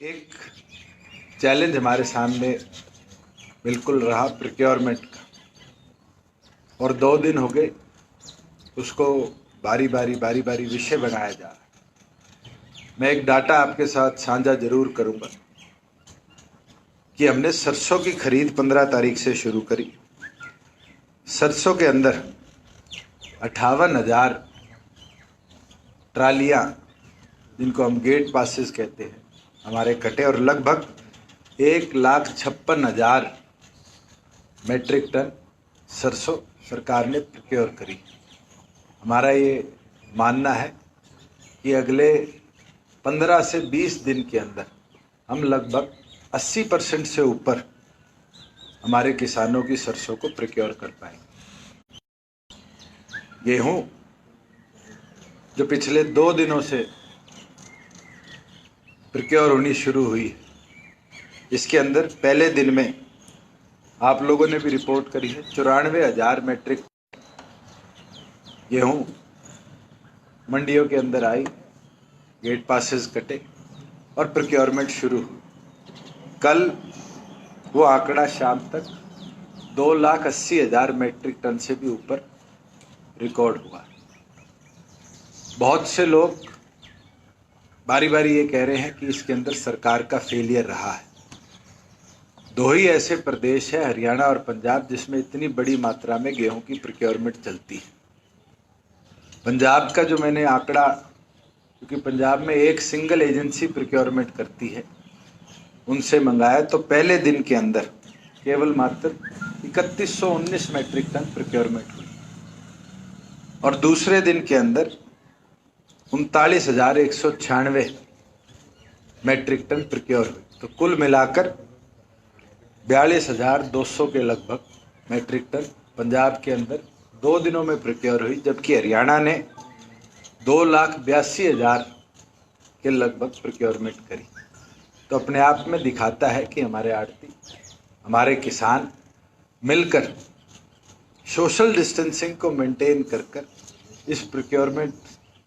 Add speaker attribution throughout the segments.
Speaker 1: एक चैलेंज हमारे सामने बिल्कुल रहा प्रोक्योरमेंट का, और 2 दिन हो गए उसको बारी बारी विषय बनाया जा रहा है। मैं एक डाटा आपके साथ साझा जरूर करूंगा कि हमने सरसों की खरीद 15 तारीख से शुरू करी। सरसों के अंदर 58,000 ट्रालियां, जिनको हम गेट पासेस कहते हैं, हमारे कटे, और लगभग 1,56,000 मेट्रिक टन सरसों सरकार ने प्रोक्योर करी। हमारा ये मानना है कि अगले 15 से 20 दिन के अंदर हम लगभग 80% से ऊपर हमारे किसानों की सरसों को प्रोक्योर कर पाएंगे। गेहूं जो पिछले 2 दिनों से प्रोक्योर होनी शुरू हुई है, इसके अंदर पहले दिन में आप लोगों ने भी रिपोर्ट करी है 94,000 मेट्रिक गेहूं मंडियों के अंदर आई, गेट पासेस कटे और प्रोक्योरमेंट शुरू हुई। कल वो आंकड़ा शाम तक 2,80,000 मेट्रिक टन से भी ऊपर रिकॉर्ड हुआ। बहुत से लोग बारी बारी ये कह रहे हैं कि इसके अंदर सरकार का फेलियर रहा है। 2 ही ऐसे प्रदेश है, हरियाणा और पंजाब, जिसमें इतनी बड़ी मात्रा में गेहूं की प्रोक्योरमेंट चलती है। पंजाब का जो मैंने आंकड़ा, क्योंकि पंजाब में एक सिंगल एजेंसी प्रोक्योरमेंट करती है, उनसे मंगाया तो पहले दिन के अंदर केवल मात्र 3119 मेट्रिक टन प्रोक्योरमेंट हुई और दूसरे दिन के अंदर 39,196 मेट्रिक टन प्रोक्योर हुई। तो कुल मिलाकर 42,200 के लगभग मेट्रिक टन पंजाब के अंदर 2 दिनों में प्रोक्योर हुई, जबकि हरियाणा ने 2,82,000 के लगभग प्रोक्योरमेंट करी। तो अपने आप में दिखाता है कि हमारे आड़ती, हमारे किसान मिलकर सोशल डिस्टेंसिंग को मेंटेन कर कर इस प्रोक्योरमेंट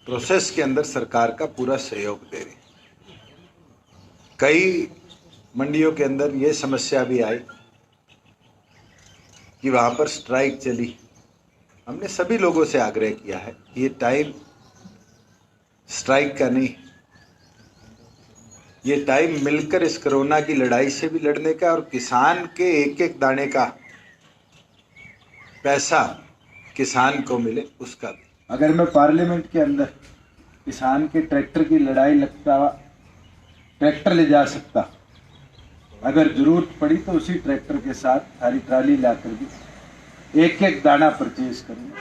Speaker 1: प्रोसेस के अंदर सरकार का पूरा सहयोग दे रहे हैं। कई मंडियों के अंदर ये समस्या भी आई कि वहाँ पर स्ट्राइक चली। हमने सभी लोगों से आग्रह किया है कि ये टाइम स्ट्राइक का नहीं, ये टाइम मिलकर इस कोरोना की लड़ाई से भी लड़ने का और किसान के एक एक दाने का पैसा किसान को मिले उसका भी। अगर मैं पार्लियामेंट के अंदर किसान के ट्रैक्टर की लड़ाई लगता हुआ ट्रैक्टर ले जा सकता, अगर जरूरत पड़ी तो उसी ट्रैक्टर के साथ सारी ट्राली लाकर भी एक एक दाना परचेज करूंगा।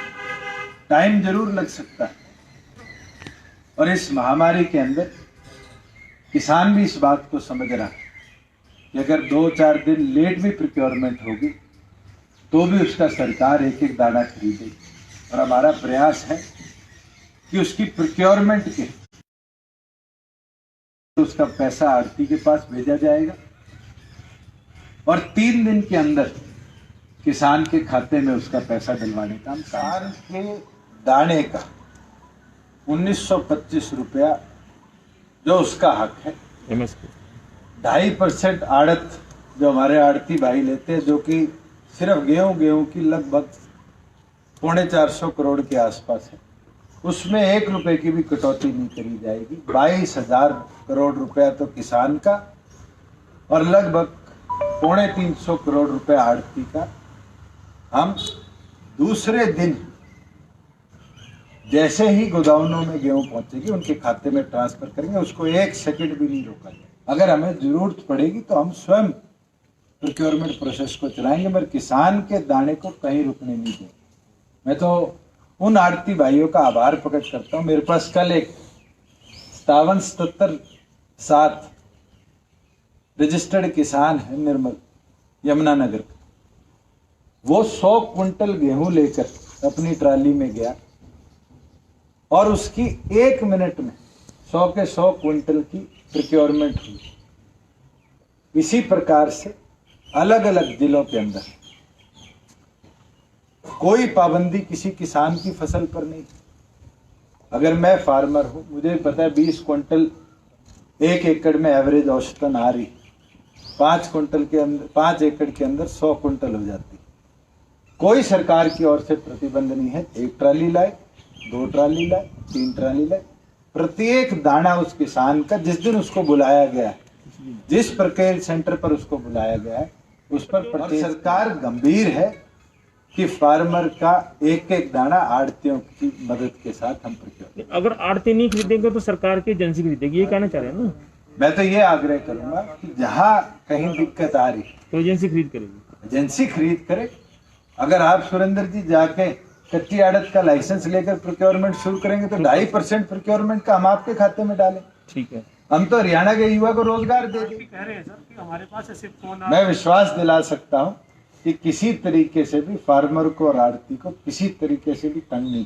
Speaker 1: टाइम जरूर लग सकता है, और इस महामारी के अंदर किसान भी इस बात को समझ रहा है कि अगर 2-4 दिन लेट भी प्रोक्योरमेंट होगी तो भी उसका सरकार एक एक दाना खरीदेगी। और हमारा प्रयास है कि उसकी प्रोक्योरमेंट के उसका पैसा आड़ती के पास भेजा जाएगा और 3 दिन के अंदर किसान के खाते में उसका पैसा डलवाने का हम किसान के दाने का 1925 रुपया जो उसका हक है, 2.5% आड़त जो हमारे आड़ती भाई लेते हैं, जो कि सिर्फ गेहूं की लगभग 450 करोड़ के आसपास है, उसमें 1 रुपए की भी कटौती नहीं करी जाएगी। 22,000 करोड़ रुपया तो किसान का और लगभग 350 करोड़ रुपए आड़ती का हम दूसरे दिन जैसे ही गोदामों में गेहूं पहुंचेगी उनके खाते में ट्रांसफर करेंगे। उसको 1 सेकंड भी नहीं रोका जाए। अगर हमें जरूरत पड़ेगी तो हम स्वयं प्रोक्योरमेंट प्रोसेस को चलाएंगे, मगर किसान के दाने को कहीं रुकने नहीं देंगे। मैं तो उन आड़ती भाइयों का आभार प्रकट करता हूं। मेरे पास कल एक 57-77 रजिस्टर्ड किसान है निर्मल यमुनानगर का, वो 100 क्विंटल गेहूं लेकर अपनी ट्राली में गया और उसकी 1 मिनट में 100 के 100 क्विंटल की प्रोक्योरमेंट हुई। इसी प्रकार से अलग अलग जिलों के अंदर कोई पाबंदी किसी किसान की फसल पर नहीं। अगर मैं फार्मर हूं, मुझे पता है 20 क्विंटल 1 एकड़ में एवरेज औसतन आ रही 5 एकड़ के अंदर 100 कुंटल हो जाती। कोई सरकार की ओर से प्रतिबंध नहीं है, 1 ट्राली लाए, 2 ट्राली लाए, 3 ट्राली लाए, प्रत्येक दाना उस किसान का जिस दिन उसको बुलाया गया है, जिस प्रक्रिया सेंटर पर उसको बुलाया गया है उस पर सरकार गंभीर है कि फार्मर का एक एक दाना आड़तियों की मदद के साथ हम प्रोक्योर।
Speaker 2: अगर आड़ती नहीं खरीदेंगे तो सरकार की एजेंसी खरीदेगी, ये कहना चाह रहे हैं ना।
Speaker 1: मैं तो ये आग्रह करूंगा कि जहां कहीं दिक्कत आ रही
Speaker 2: तो एजेंसी खरीद करेगी,
Speaker 1: एजेंसी खरीद करे। अगर आप सुरेंद्र जी जाके कच्ची आड़त का लाइसेंस लेकर प्रोक्योरमेंट शुरू करेंगे तो 2.5% प्रोक्योरमेंट का हम आपके खाते में डालें।
Speaker 2: ठीक है,
Speaker 1: हम तो हरियाणा के युवा को रोजगार दे दें।
Speaker 3: कह रहे हैं सर कि हमारे पास ऐसे फोन
Speaker 1: मैं विश्वास दिला सकता हूं कि किसी तरीके से भी फार्मर को और आड़ती को किसी तरीके से भी तंग नहीं